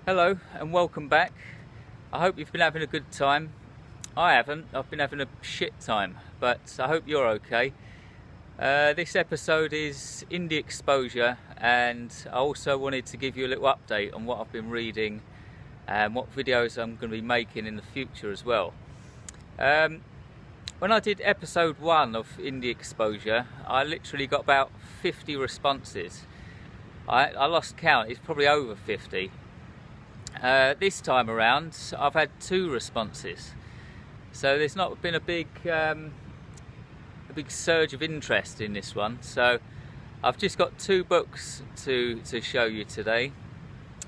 Hello and welcome back. I hope you've been having a good time. I haven't. I've been having a shit time, but I hope you're okay. This episode is indie exposure, and I also wanted to give you a little update on what I've been reading and what videos I'm going to be making in the future as well. When I did episode 1 of indie exposure, I literally got about 50 responses. I lost count. It's probably over 50. This time around I've had 2 responses, so there's not been a big surge of interest in this one. So I've just got 2 books to show you today,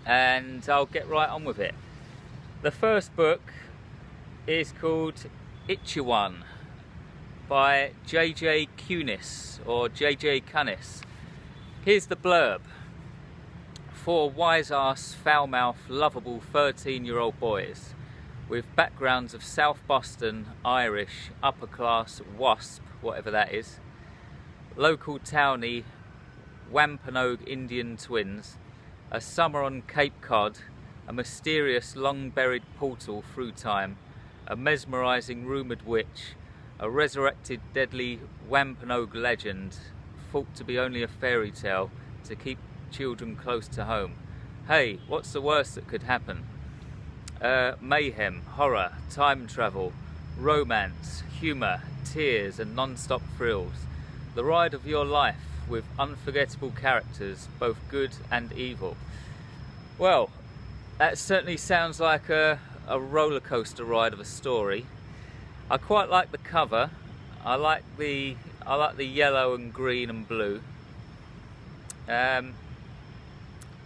and I'll get right on with it. The first book is called Ichiwan by J.J. Kunis, or J.J. Kunis. Here's the blurb. 4 wise-ass, foul-mouthed, lovable 13-year-old boys with backgrounds of South Boston, Irish, upper-class, WASP, whatever that is, local townie, Wampanoag Indian twins, a summer on Cape Cod, a mysterious long-buried portal through time, a mesmerising rumoured witch, a resurrected deadly Wampanoag legend, thought to be only a fairy tale to keep children close to home. Hey, what's the worst that could happen? Mayhem, horror, time travel, romance, humour, tears and non-stop thrills. The ride of your life with unforgettable characters, both good and evil. Well, that certainly sounds like a roller coaster ride of a story. I quite like the cover. I like the yellow and green and blue.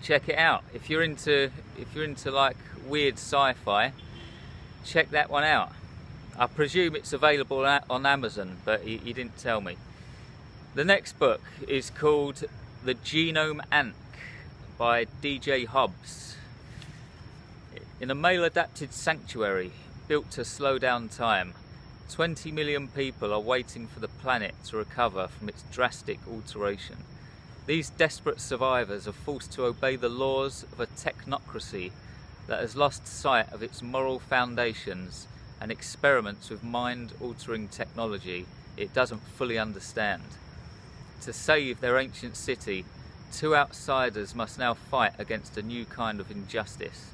Check it out. If you're into like weird sci-fi, check that one out. I presume it's available on Amazon, but he didn't tell me. The next book is called The Genome Ankh by DJ Hobbs. In a male-adapted sanctuary built to slow down time, 20 million people are waiting for the planet to recover from its drastic alteration. These desperate survivors are forced to obey the laws of a technocracy that has lost sight of its moral foundations and experiments with mind-altering technology it doesn't fully understand. To save their ancient city, 2 outsiders must now fight against a new kind of injustice,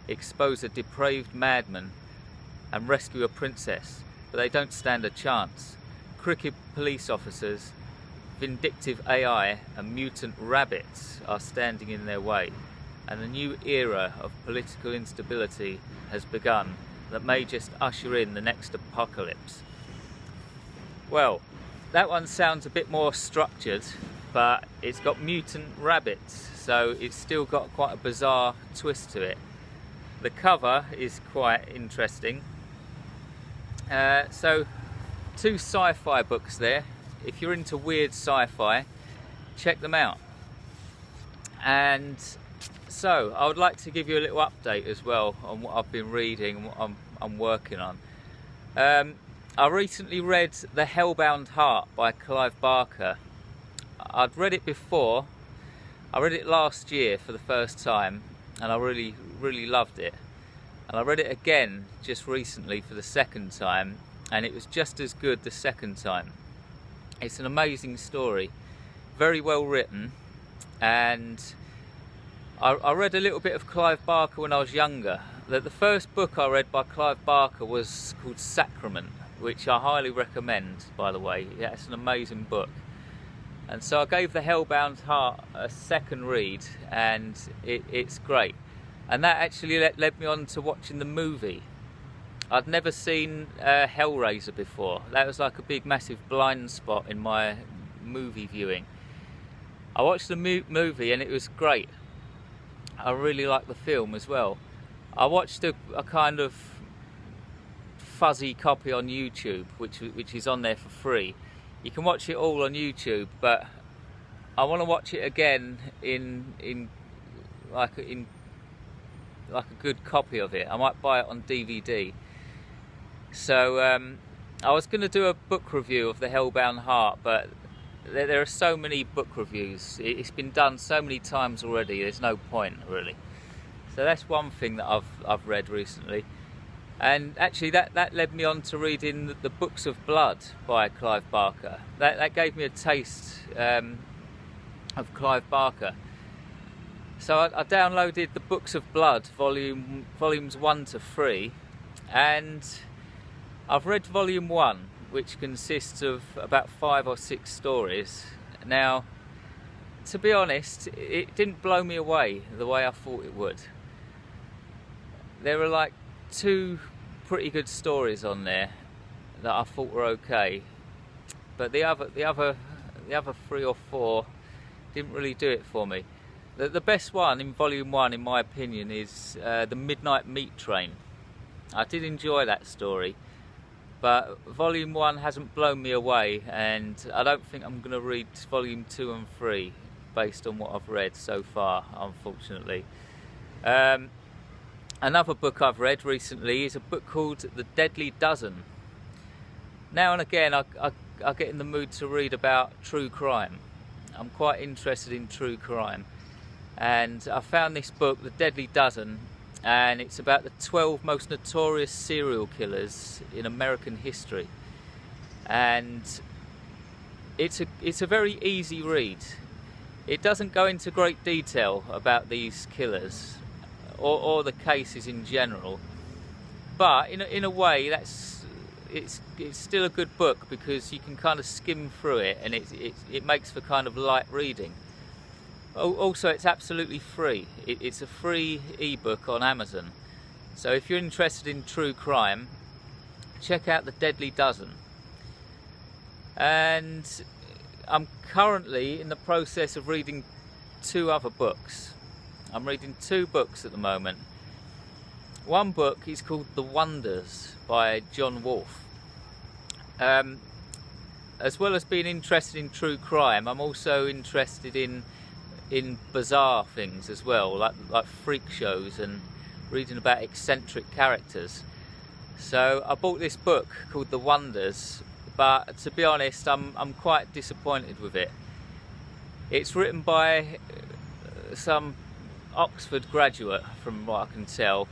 expose a depraved madman and rescue a princess, but they don't stand a chance. Crooked police officers, vindictive AI and mutant rabbits are standing in their way, and a new era of political instability has begun that may just usher in the next apocalypse. Well, that one sounds a bit more structured, but it's got mutant rabbits, so it's still got quite a bizarre twist to it. The cover is quite interesting. So 2 sci-fi books there. If you're into weird sci-fi, check them out. And so I would like to give you a little update as well on what I've been reading and what I'm working on. I recently read The Hellbound Heart by Clive Barker. I'd read it before. I read it last year for the first time, and I really loved it. And I read it again just recently for the second time, and it was just as good the second time. It's an amazing story, very well written, and I read a little bit of Clive Barker when I was younger. The first book I read by Clive Barker was called Sacrament, which I highly recommend, by the way. Yeah, it's an amazing book. And so I gave The Hellbound Heart a second read, and it's great. And that actually led me on to watching the movie. I'd never seen Hellraiser before. That was like a big massive blind spot in my movie viewing. I watched the movie and it was great. I really liked the film as well. I watched a kind of fuzzy copy on YouTube, which is on there for free. You can watch it all on YouTube, but I want to watch it again in a good copy of it. I might buy it on DVD. So I was going to do a book review of The Hellbound Heart, but there are so many book reviews. It's been done so many times already, there's no point really. So that's one thing that I've read recently. And actually that led me on to reading the Books of Blood by Clive Barker. That gave me a taste of Clive Barker. So I downloaded the Books of Blood, volumes 1 to 3, and I've read volume 1, which consists of about 5 or 6 stories. Now, to be honest, it didn't blow me away the way I thought it would. There were like 2 pretty good stories on there that I thought were okay, but the other 3 or 4 didn't really do it for me. The best one in volume 1, in my opinion, is the Midnight Meat Train. I did enjoy that story, but volume 1 hasn't blown me away, and I don't think I'm going to read volume 2 and 3 based on what I've read so far, unfortunately. Another book I've read recently is a book called The Deadly Dozen. Now and again I get in the mood to read about true crime. I'm quite interested in true crime, and I found this book, The Deadly Dozen, and it's about the 12 most notorious serial killers in American history. And it's a very easy read. It doesn't go into great detail about these killers or the cases in general, but in a way it's still a good book, because you can kind of skim through it, and it makes for kind of light reading. Also, it's absolutely free. It's a free ebook on Amazon, so if you're interested in true crime, check out The Deadly Dozen. And I'm currently in the process of reading 2 other books. I'm reading 2 books at the moment. One book is called The Wonders by John Wolfe. As well as being interested in true crime, I'm also interested in bizarre things as well, like freak shows and reading about eccentric characters. So I bought this book called The Wonders, but to be honest, I'm quite disappointed with it. It's written by some Oxford graduate, from what I can tell,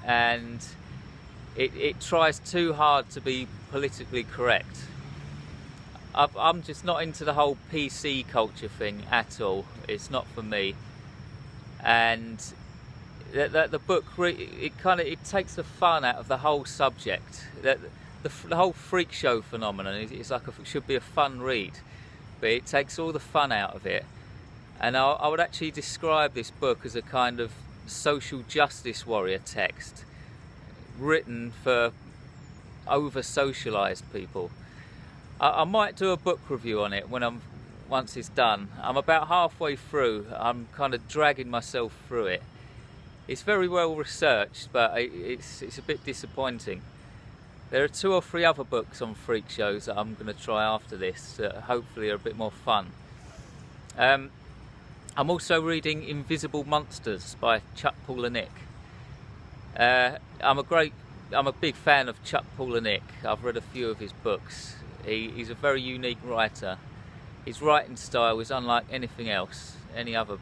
and it tries too hard to be politically correct. I'm just not into the whole PC culture thing at all. It's not for me. And the book, it takes the fun out of the whole subject. The whole freak show phenomenon is like it should be a fun read, but it takes all the fun out of it. And I would actually describe this book as a kind of social justice warrior text, written for over-socialised people. I might do a book review on it once it's done. I'm about halfway through. I'm kind of dragging myself through it. It's very well researched, but it's a bit disappointing. There are 2 or 3 other books on freak shows that I'm going to try after this that hopefully are a bit more fun. I'm also reading Invisible Monsters by Chuck Palahniuk. I'm a big fan of Chuck Palahniuk. I've read a few of his books. He's a very unique writer. His writing style is unlike anything else, any other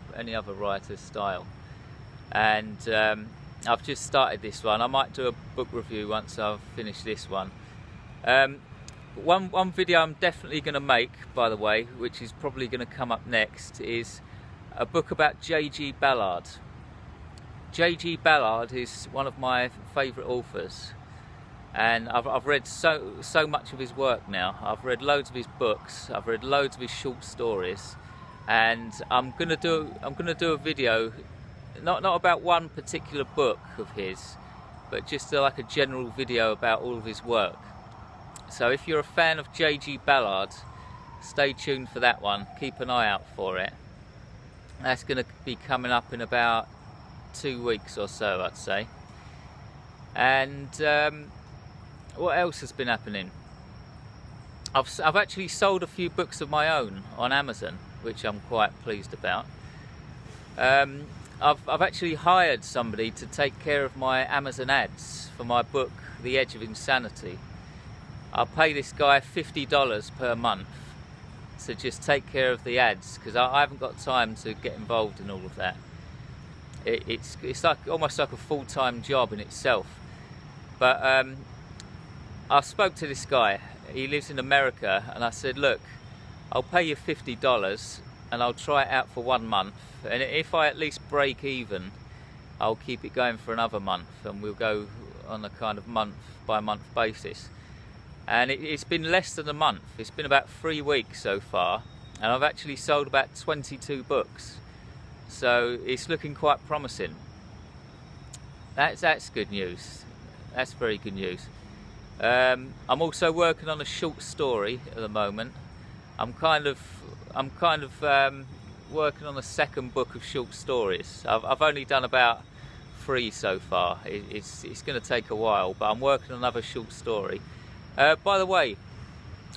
writer's style. And I've just started this one. I might do a book review once I've finished this one. One video I'm definitely going to make, by the way, which is probably going to come up next, is a book about J.G. Ballard. J.G. Ballard is one of my favourite authors, and I've read so much of his work now. I've read loads of his books. I've read loads of his short stories, and I'm gonna do a video, not about one particular book of his, but just like a general video about all of his work. So if you're a fan of J.G. Ballard, stay tuned for that one. Keep an eye out for it. That's going to be coming up in about 2 weeks or so, I'd say. And what else has been happening? I've actually sold a few books of my own on Amazon, which I'm quite pleased about. I've actually hired somebody to take care of my Amazon ads for my book, The Edge of Insanity. I'll pay this guy $50 per month to just take care of the ads, because I haven't got time to get involved in all of that. It's like almost like a full-time job in itself. But I spoke to this guy. He lives in America, and I said, look, I'll pay you $50 and I'll try it out for 1 month, and if I at least break even, I'll keep it going for another month, and we'll go on a kind of month by month basis. And it's been less than a month. It's been about 3 weeks so far, and I've actually sold about 22 books, so it's looking quite promising. That's good news. That's very good news. I'm also working on a short story at the moment. I'm kind of working on a second book of short stories. I've only done about 3 so far. It's going to take a while, but I'm working on another short story. By the way,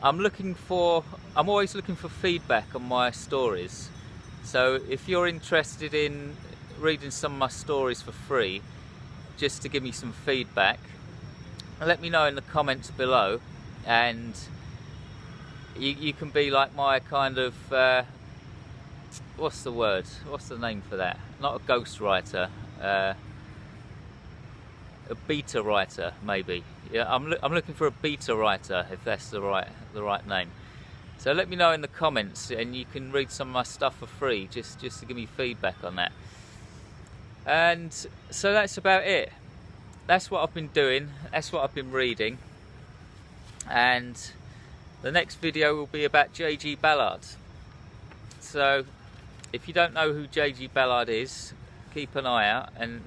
I'm always looking for feedback on my stories. So if you're interested in reading some of my stories for free, just to give me some feedback, let me know in the comments below, and you can be like my kind of what's the word? What's the name for that? Not a ghostwriter, a beta writer maybe. Yeah, I'm looking for a beta writer, if that's the right name. So let me know in the comments, and you can read some of my stuff for free, just to give me feedback on that. And so that's about it. That's what I've been doing. That's what I've been reading. And the next video will be about J.G. Ballard. So if you don't know who J.G. Ballard is, keep an eye out, and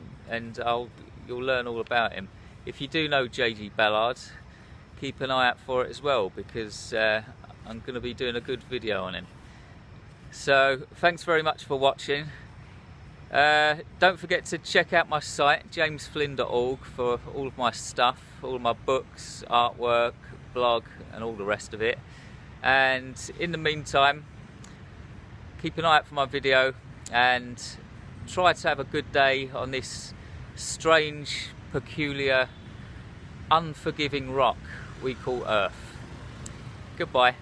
you'll learn all about him. If you do know J.G. Ballard, keep an eye out for it as well, because I'm going to be doing a good video on him. So thanks very much for watching. Don't forget to check out my site, jamesflynn.org, for all of my stuff, all of my books, artwork, blog, and all the rest of it. And in the meantime, keep an eye out for my video, and try to have a good day on this strange, peculiar, unforgiving rock we call Earth. Goodbye.